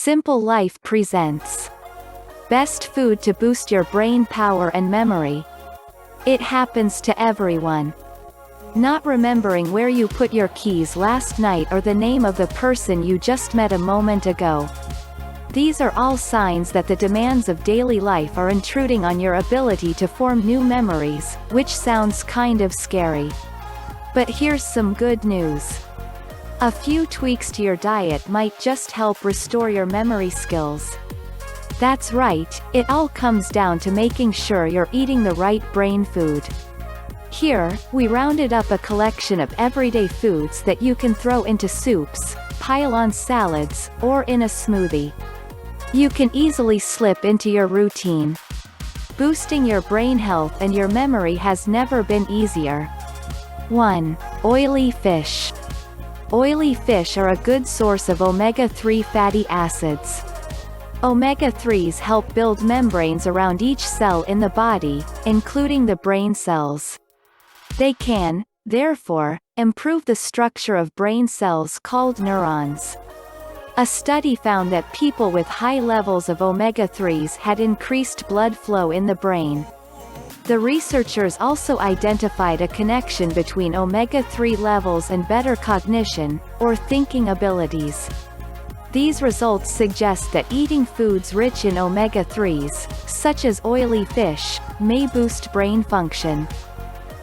Simple Life presents Best Food to Boost Your Brain Power and Memory. It happens to everyone. Not remembering where you put your keys last night or the name of the person you just met a moment ago. These are all signs that the demands of daily life are intruding on your ability to form new memories, which sounds kind of scary. But here's some good news. A few tweaks to your diet might just help restore your memory skills. That's right, it all comes down to making sure you're eating the right brain food. Here, we rounded up a collection of everyday foods that you can throw into soups, pile on salads, or in a smoothie. You can easily slip into your routine. Boosting your brain health and your memory has never been easier. 1. Oily fish. Oily fish are a good source of omega-3 fatty acids. Omega-3s help build membranes around each cell in the body, including the brain cells. They can, therefore, improve the structure of brain cells called neurons. A study found that people with high levels of omega-3s had increased blood flow in the brain. The researchers also identified a connection between omega-3 levels and better cognition, or thinking abilities. These results suggest that eating foods rich in omega-3s, such as oily fish, may boost brain function.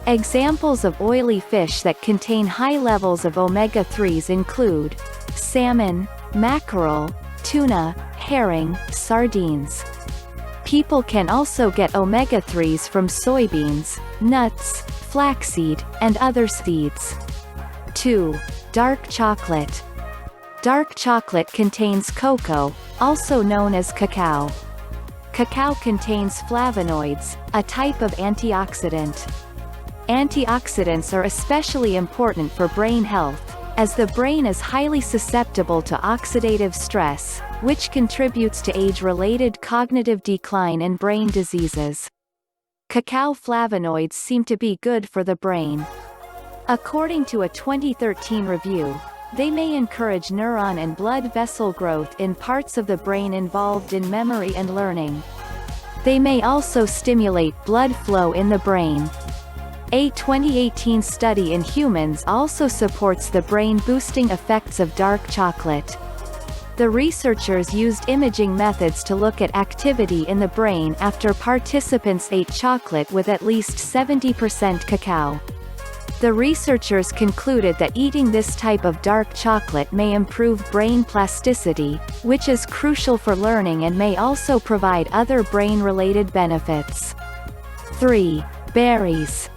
Examples of oily fish that contain high levels of omega-3s include salmon, mackerel, tuna, herring, sardines. People can also get omega-3s from soybeans, nuts, flaxseed, and other seeds. 2. Dark chocolate. Dark chocolate contains cocoa, also known as cacao. Cacao contains flavonoids, a type of antioxidant. Antioxidants are especially important for brain health, as the brain is highly susceptible to oxidative stress, which contributes to age-related cognitive decline and brain diseases. Cacao flavonoids seem to be good for the brain. According to a 2013 review, they may encourage neuron and blood vessel growth in parts of the brain involved in memory and learning. They may also stimulate blood flow in the brain. A 2018 study in humans also supports the brain-boosting effects of dark chocolate. The researchers used imaging methods to look at activity in the brain after participants ate chocolate with at least 70% cacao. The researchers concluded that eating this type of dark chocolate may improve brain plasticity, which is crucial for learning and may also provide other brain-related benefits. 3. Berries.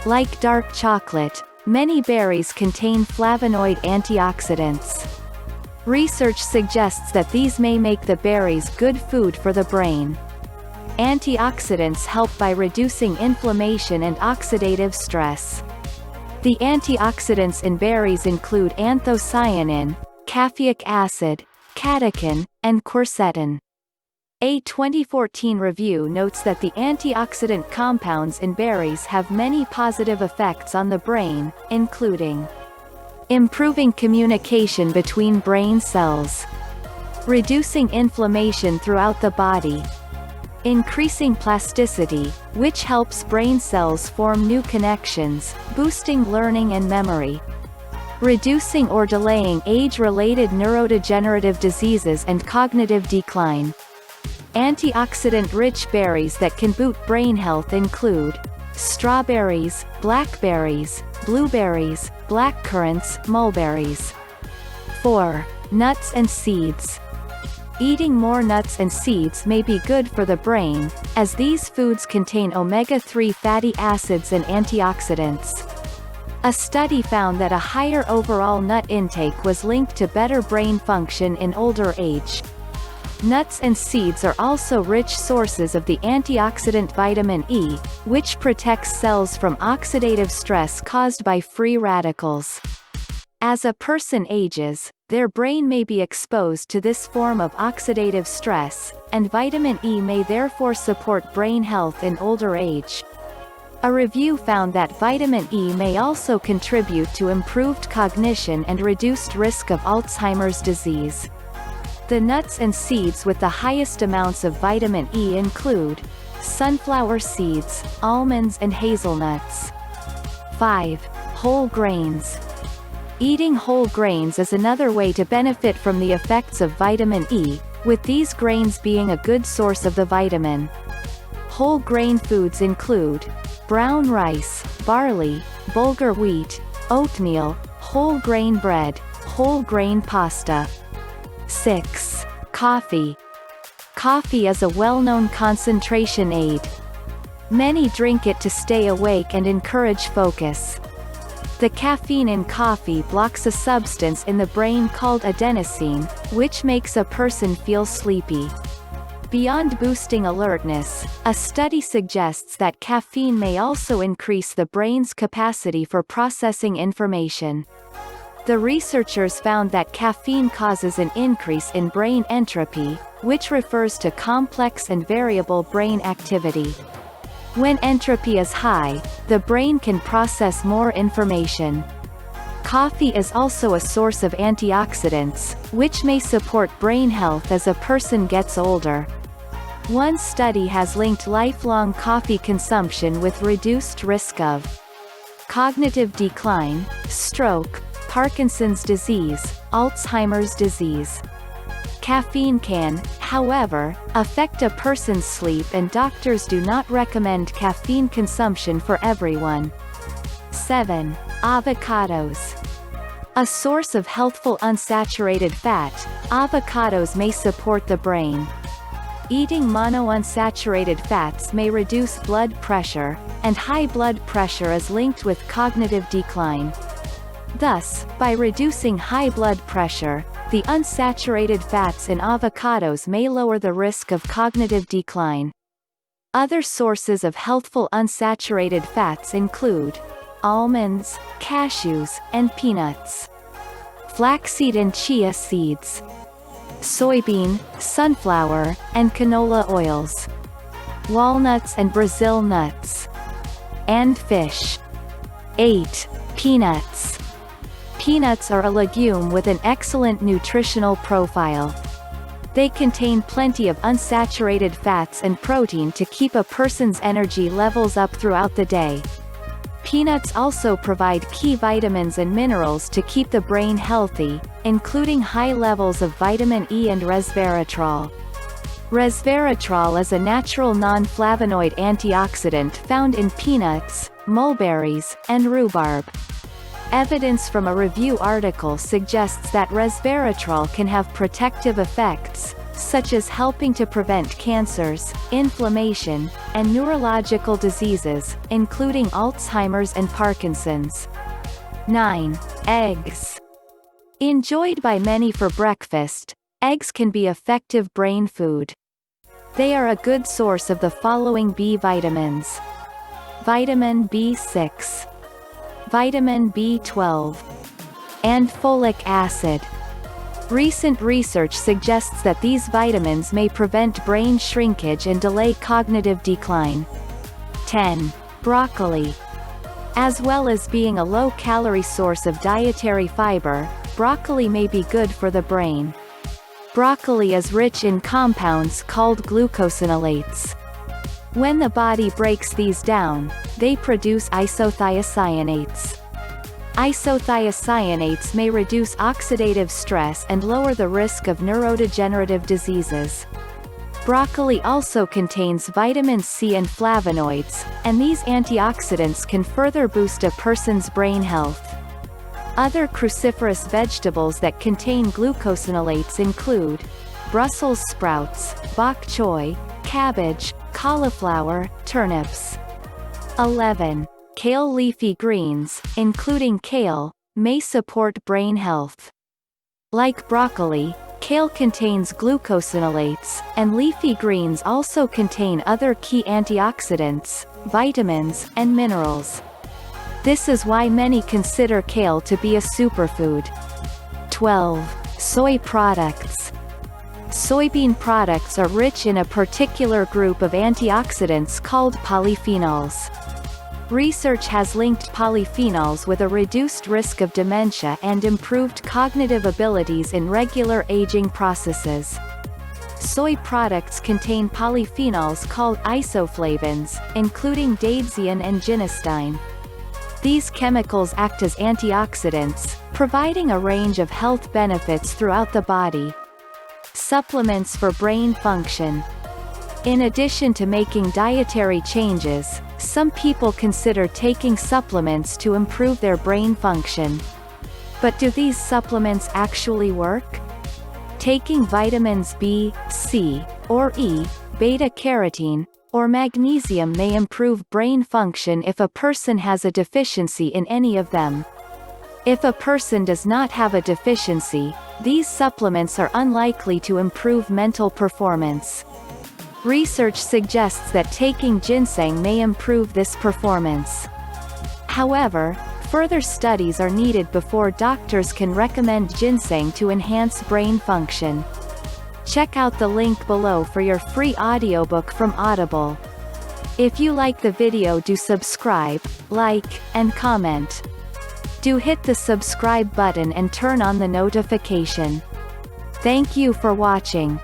Like dark chocolate, many berries contain flavonoid antioxidants. Research suggests that these may make the berries good food for the brain. Antioxidants help by reducing inflammation and oxidative stress. The antioxidants in berries include anthocyanin, caffeic acid, catechin, and quercetin. A 2014 review notes that the antioxidant compounds in berries have many positive effects on the brain, including improving communication between brain cells, reducing inflammation throughout the body, increasing plasticity, which helps brain cells form new connections, boosting learning and memory, reducing or delaying age-related neurodegenerative diseases and cognitive decline. Antioxidant-rich berries that can boost brain health include strawberries, blackberries, blueberries, blackcurrants, mulberries. 4. Nuts and seeds. Eating more nuts and seeds may be good for the brain, as these foods contain omega-3 fatty acids and antioxidants. A study found that a higher overall nut intake was linked to better brain function in older age. Nuts and seeds are also rich sources of the antioxidant vitamin E, which protects cells from oxidative stress caused by free radicals. As a person ages, their brain may be exposed to this form of oxidative stress, and vitamin E may therefore support brain health in older age. A review found that vitamin E may also contribute to improved cognition and reduced risk of Alzheimer's disease. The nuts and seeds with the highest amounts of vitamin E include sunflower seeds, almonds and hazelnuts. 5. Whole grains. Eating whole grains is another way to benefit from the effects of vitamin E, with these grains being a good source of the vitamin. Whole grain foods include brown rice, barley, bulgur wheat, oatmeal, whole grain bread, whole grain pasta. 6. Coffee. Coffee is a well-known concentration aid. Many drink it to stay awake and encourage focus. The caffeine in coffee blocks a substance in the brain called adenosine, which makes a person feel sleepy. Beyond boosting alertness, a study suggests that caffeine may also increase the brain's capacity for processing information. The researchers found that caffeine causes an increase in brain entropy, which refers to complex and variable brain activity. When entropy is high, the brain can process more information. Coffee is also a source of antioxidants, which may support brain health as a person gets older. One study has linked lifelong coffee consumption with reduced risk of cognitive decline, stroke, Parkinson's disease, Alzheimer's disease. Caffeine can, however, affect a person's sleep, and doctors do not recommend caffeine consumption for everyone. 7. Avocados. A source of healthful unsaturated fat, avocados may support the brain. Eating monounsaturated fats may reduce blood pressure, and high blood pressure is linked with cognitive decline. Thus, by reducing high blood pressure, the unsaturated fats in avocados may lower the risk of cognitive decline. Other sources of healthful unsaturated fats include almonds, cashews, and peanuts. Flaxseed and chia seeds. Soybean, sunflower, and canola oils. Walnuts and Brazil nuts. And fish. 8. Peanuts. Peanuts are a legume with an excellent nutritional profile. They contain plenty of unsaturated fats and protein to keep a person's energy levels up throughout the day. Peanuts also provide key vitamins and minerals to keep the brain healthy, including high levels of vitamin E and resveratrol. Resveratrol is a natural non-flavonoid antioxidant found in peanuts, mulberries, and rhubarb. Evidence from a review article suggests that resveratrol can have protective effects, such as helping to prevent cancers, inflammation, and neurological diseases, including Alzheimer's and Parkinson's. 9. Eggs. Enjoyed by many for breakfast, eggs can be effective brain food. They are a good source of the following B vitamins: vitamin B6, vitamin B12, and folic acid. Recent research suggests that these vitamins may prevent brain shrinkage and delay cognitive decline. 10. Broccoli. As well as being a low-calorie source of dietary fiber, broccoli may be good for the brain. Broccoli is rich in compounds called glucosinolates. When the body breaks these down, they produce isothiocyanates. Isothiocyanates may reduce oxidative stress and lower the risk of neurodegenerative diseases. Broccoli also contains vitamin C and flavonoids, and these antioxidants can further boost a person's brain health. Other cruciferous vegetables that contain glucosinolates include Brussels sprouts, bok choy, cabbage, cauliflower, turnips. 11. Kale. Leafy greens, including kale, may support brain health. Like broccoli, kale contains glucosinolates, and leafy greens also contain other key antioxidants, vitamins, and minerals. This is why many consider kale to be a superfood. 12. Soy products. Soybean products are rich in a particular group of antioxidants called polyphenols. Research has linked polyphenols with a reduced risk of dementia and improved cognitive abilities in regular aging processes. Soy products contain polyphenols called isoflavones, including daidzein and genistein. These chemicals act as antioxidants, providing a range of health benefits throughout the body. Supplements for brain function. In addition to making dietary changes, some people consider taking supplements to improve their brain function. But do these supplements actually work? Taking vitamins B, C, or E, beta-carotene, or magnesium may improve brain function if a person has a deficiency in any of them. If a person does not have a deficiency, these supplements are unlikely to improve mental performance. Research suggests that taking ginseng may improve this performance. However, further studies are needed before doctors can recommend ginseng to enhance brain function. Check out the link below for your free audiobook from Audible. If you like the video, do subscribe, like, and comment. Do hit the subscribe button and turn on the notification. Thank you for watching.